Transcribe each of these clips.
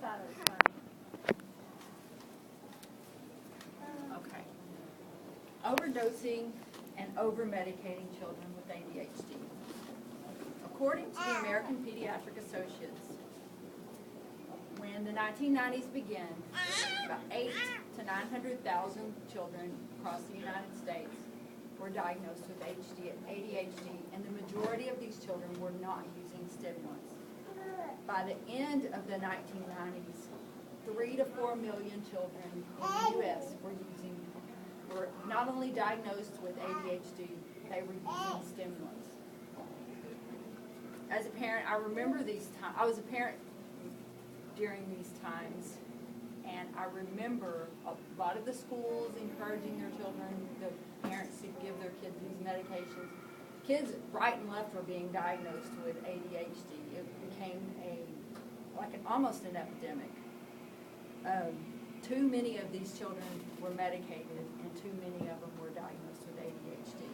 thought it was funny. Okay. Overdosing and over-medicating children with ADHD. According to the American Pediatric Associates, when the 1990s began, about 8 to 900,000 children across the United States were diagnosed with ADHD, and the majority of these children were not using stimulants. By the end of the 1990s, 3 to 4 million children in the U.S. were not only diagnosed with ADHD, they were using stimulants. As a parent, I remember these times. I was a parent during these times, and I remember a lot of the schools encouraging their children, the parents to give their kids these medications. Kids right and left were being diagnosed with ADHD. It became almost an epidemic. Too many of these children were medicated, and too many of them were diagnosed with ADHD.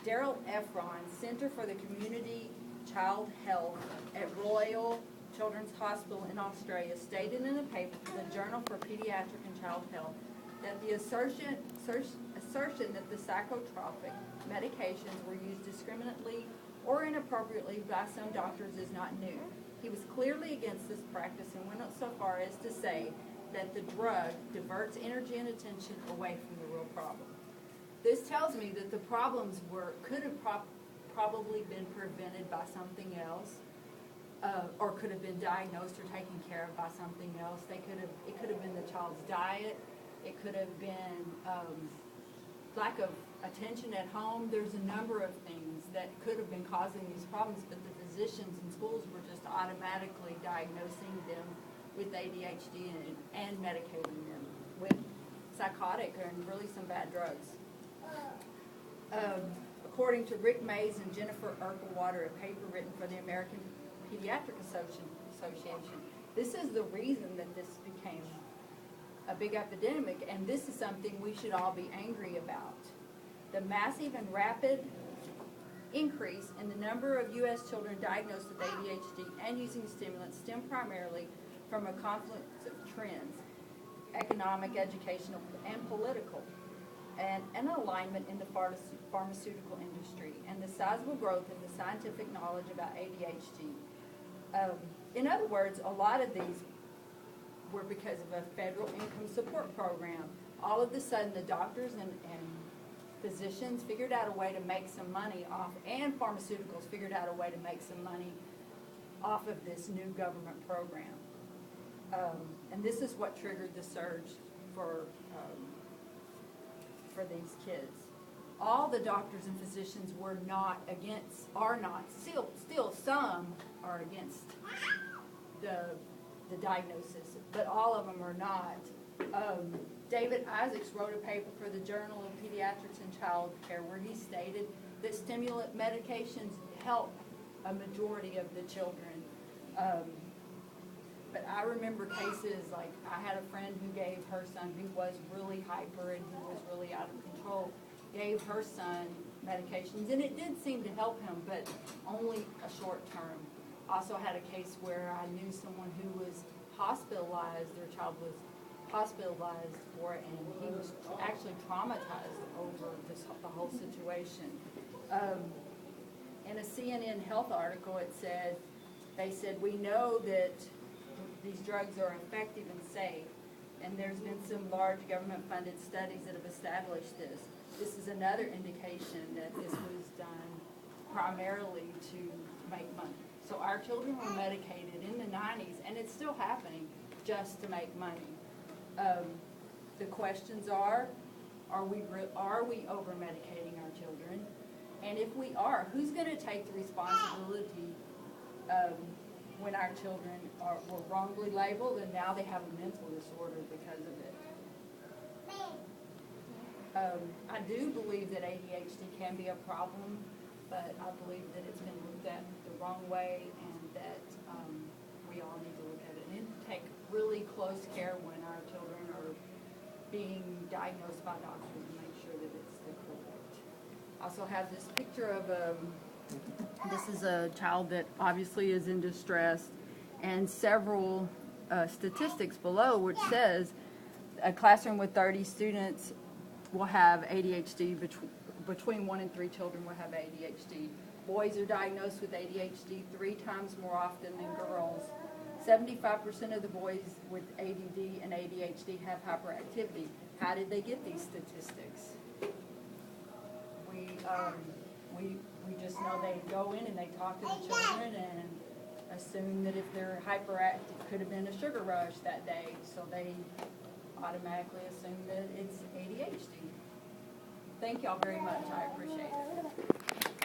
Daryl Efron, Center for the Community Child Health at Royal Children's Hospital in Australia, stated in a paper for the Journal for Pediatric and Child Health that the assertion that the psychotropic medications were used discriminately or inappropriately by some doctors is not new. He was clearly against this practice and went so far as to say that the drug diverts energy and attention away from the real problem. This tells me that the problems could have probably been prevented by something else, or could have been diagnosed or taken care of by something else. It could have been the child's diet. It could have been lack of attention at home. There's a number of things that could have been causing these problems, but the physicians and schools were just automatically diagnosing them with ADHD and medicating them with psychotic and really some bad drugs. According to Rick Mays and Jennifer Urkelwater, a paper written for the American Pediatric Association, this is the reason that this became a big epidemic, and this is something we should all be angry about. The massive and rapid increase in the number of U.S. children diagnosed with ADHD and using stimulants stem primarily from a confluence of trends, economic, educational, and political, and an alignment in the pharmaceutical industry, and the sizable growth in the scientific knowledge about ADHD. In other words, a lot of these were because of a federal income support program. All of a sudden, the doctors and physicians figured out a way to make some money off, and pharmaceuticals figured out a way to make some money off of this new government program. And this is what triggered the surge for these kids. All the doctors and physicians are not, still some are against the diagnosis, but all of them are not. David Isaacs wrote a paper for the Journal of Pediatrics and Child Care where he stated that stimulant medications help a majority of the children. But I remember cases like I had a friend who gave her son, who was really hyper and who was really out of control, gave her son medications, and it did seem to help him, but only a short term. Also had a case where I knew someone who was hospitalized, their child was hospitalized for it, and he was actually traumatized over the whole situation. In a CNN Health article, they said, we know that these drugs are effective and safe, and there's been some large government-funded studies that have established this. This is another indication that this was done primarily to make money. So our children were medicated in the 90s, and it's still happening, just to make money. The questions are we over-medicating our children? And if we are, who's going to take the responsibility when our children were wrongly labeled and now they have a mental disorder because of it? I do believe that ADHD can be a problem, but I believe that it's been looked at the wrong way, and that we all need to look at it and take really close care when our children are being diagnosed by doctors and make sure that it's the correct. I also have this picture of this is a child that obviously is in distress, and several statistics below, which says a classroom with 30 students will have ADHD. Between 1 and 3 children will have ADHD. Boys are diagnosed with ADHD 3 times more often than girls. 75% of the boys with ADD and ADHD have hyperactivity. How did they get these statistics? We just know they go in and they talk to the children and assume that if they're hyperactive, could have been a sugar rush that day, so they automatically assume that it's ADHD. Thank y'all very much. I appreciate it.